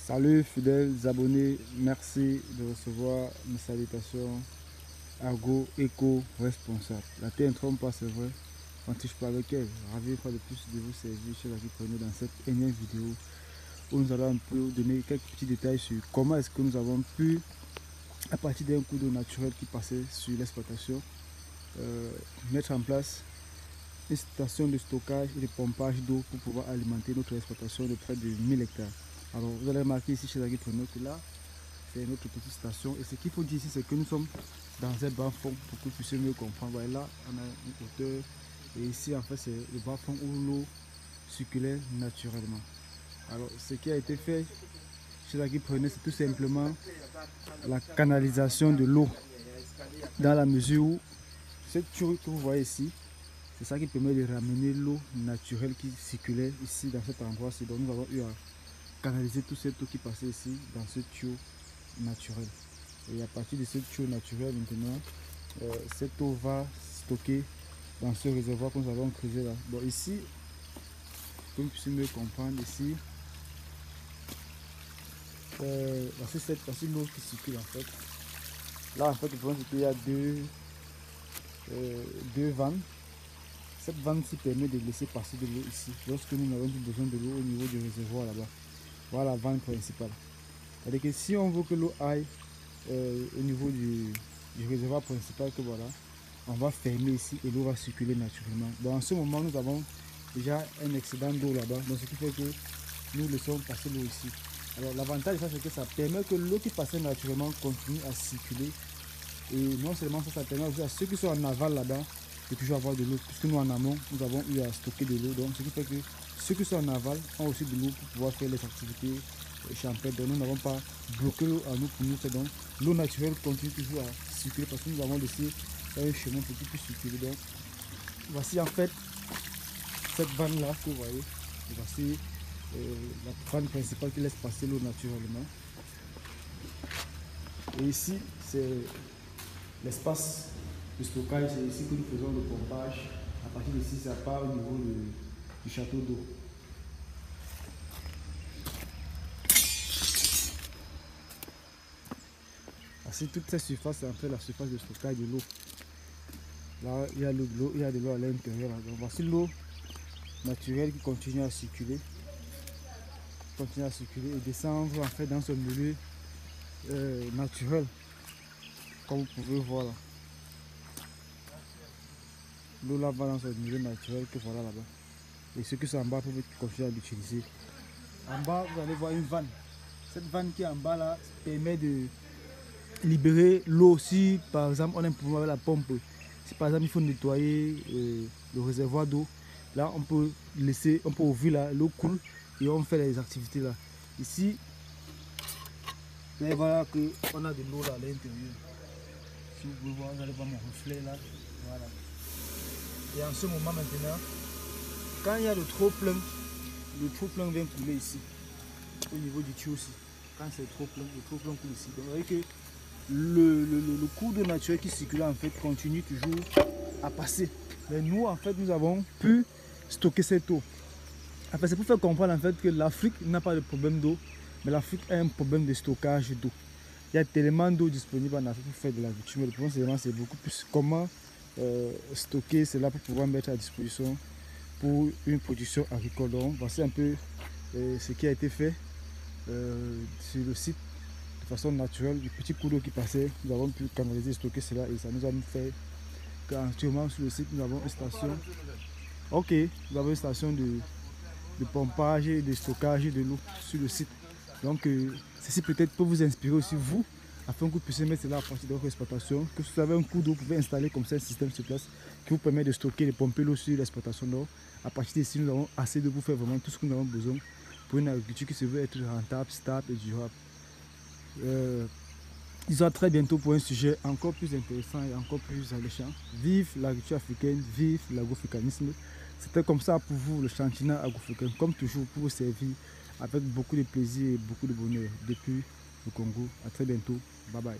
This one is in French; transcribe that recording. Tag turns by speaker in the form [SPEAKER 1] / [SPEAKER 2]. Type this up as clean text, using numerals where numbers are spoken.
[SPEAKER 1] Salut fidèles abonnés, merci de recevoir mes salutations. Argo Eco responsable. La terre ne trompe pas, c'est vrai. On ne touche pas avec elle. Ravi une fois de plus de vous servir chez la Prenez dans cette énième vidéo où nous allons un peu donner quelques petits détails sur comment est-ce que nous avons pu, à partir d'un cours d'eau naturel qui passait sur l'exploitation, mettre en place une station de stockage et de pompage d'eau pour pouvoir alimenter notre exploitation de près de 1000 hectares. Alors vous allez remarquer ici chez l'Agri-Preneur que là, c'est notre petite station. Et ce qu'il faut dire ici, c'est que nous sommes dans un bas fond pour que vous puissiez mieux comprendre. Voilà, là, on a une hauteur. Et ici, en fait, c'est le bas fond où l'eau circulait naturellement. Alors, ce qui a été fait chez l'Agri-Preneur, c'est tout simplement la canalisation de l'eau. Dans la mesure où cette tuyau que vous voyez ici, c'est ça qui permet de ramener l'eau naturelle qui circulait ici dans cet endroit-ci. Donc, nous avons eu à canaliser toute cette eau qui passait ici dans ce tuyau naturel. Et à partir de ce tuyau naturel, maintenant, cette eau va stocker dans ce réservoir que nous avons creusé là. Bon, ici, pour que vous puissiez mieux comprendre, ici, voici l'eau qui circule en fait. Là, en fait, le problème c'est qu'il y a deux vannes. Cette vanne-ci permet de laisser passer de l'eau ici, lorsque nous n'avons plus besoin de l'eau au niveau du réservoir là-bas. Voilà la vanne principale. C'est-à-dire que si on veut que l'eau aille au niveau du réservoir principal, que voilà, on va fermer ici et l'eau va circuler naturellement. Donc en ce moment, nous avons déjà un excédent d'eau là-bas, donc ce qui fait que nous laissons passer l'eau ici. Alors l'avantage de ça, c'est que ça permet que l'eau qui passait naturellement continue à circuler. Et non seulement ça, ça permet aussi à ceux qui sont en aval là-bas de toujours avoir de l'eau, puisque nous en amont, nous avons eu à stocker de l'eau. Donc ce qui fait que ceux qui sont en aval ont aussi de l'eau pour pouvoir faire les activités champêtres. Donc nous n'avons pas bloqué l'eau à nous pour nous faire. Donc l'eau naturelle continue toujours à circuler parce que nous avons laissé un chemin pour qu'il puisse circuler. Donc voici en fait cette vanne là que vous voyez. Et voici la vanne principale qui laisse passer l'eau naturellement. Et ici c'est l'espace de stockage, c'est ici que nous faisons le pompage. À partir d'ici, ça part au niveau du château d'eau. Ainsi, toute cette surface, c'est en fait la surface de stockage de l'eau. Là, il y a de l'eau, il y a de l'eau à l'intérieur. Donc, voici l'eau naturelle qui continue à circuler. Et descendre en fait dans ce milieu naturel, comme vous pouvez voir là. L'eau là va dans ce milieu naturel que voilà là-bas. Et ceux qui sont en bas peuvent continuer à l'utiliser. En bas, vous allez voir une vanne. Cette vanne qui est en bas là permet de libérer l'eau. Si par exemple on a un problème avec la pompe, si par exemple il faut nettoyer le réservoir d'eau, là on peut laisser, on peut ouvrir l'eau coule et on fait les activités là. Ici, là, voilà qu'on a de l'eau là à l'intérieur. Si vous pouvez voir, vous allez voir mon reflet là. Voilà. Et en ce moment maintenant, quand il y a le trop plein vient couler ici, au niveau du tuyau aussi. Quand c'est trop plein, le trop plein coule ici. Donc vous voyez que le cours d'eau naturel qui circule en fait continue toujours à passer. Mais nous en fait nous avons pu stocker cette eau. En fait c'est pour faire comprendre en fait que l'Afrique n'a pas de problème d'eau, mais l'Afrique a un problème de stockage d'eau. Il y a tellement d'eau disponible en Afrique pour faire de l'agriculture, mais le problème c'est beaucoup plus comment stocker cela pour pouvoir mettre à disposition pour une production agricole. Donc voici un peu ce qui a été fait sur le site de façon naturelle. Du petit cours d'eau qui passait, nous avons pu canaliser et stocker cela et ça nous a fait qu'actuellement sur le site nous avons une station. Ok, nous avons une station de pompage et de stockage de l'eau sur le site. Donc ceci peut-être peut vous inspirer aussi vous, afin que vous puissiez mettre cela à partir de votre exploitation. Que si vous avez un cours d'eau, vous pouvez installer comme ça un système sur place qui vous permet de stocker et de pomper l'eau sur l'exploitation d'eau. À partir d'ici, nous avons assez de vous faire vraiment tout ce que nous avons besoin pour une agriculture qui se veut être rentable, stable et durable. Disons à très bientôt pour un sujet encore plus intéressant et encore plus alléchant. Vive l'agriculture africaine, vive l'agroafricanisme. C'était comme ça pour vous le Chantina Agroafricain, comme toujours pour vous servir avec beaucoup de plaisir et beaucoup de bonheur depuis le Congo. À très bientôt. Bye bye.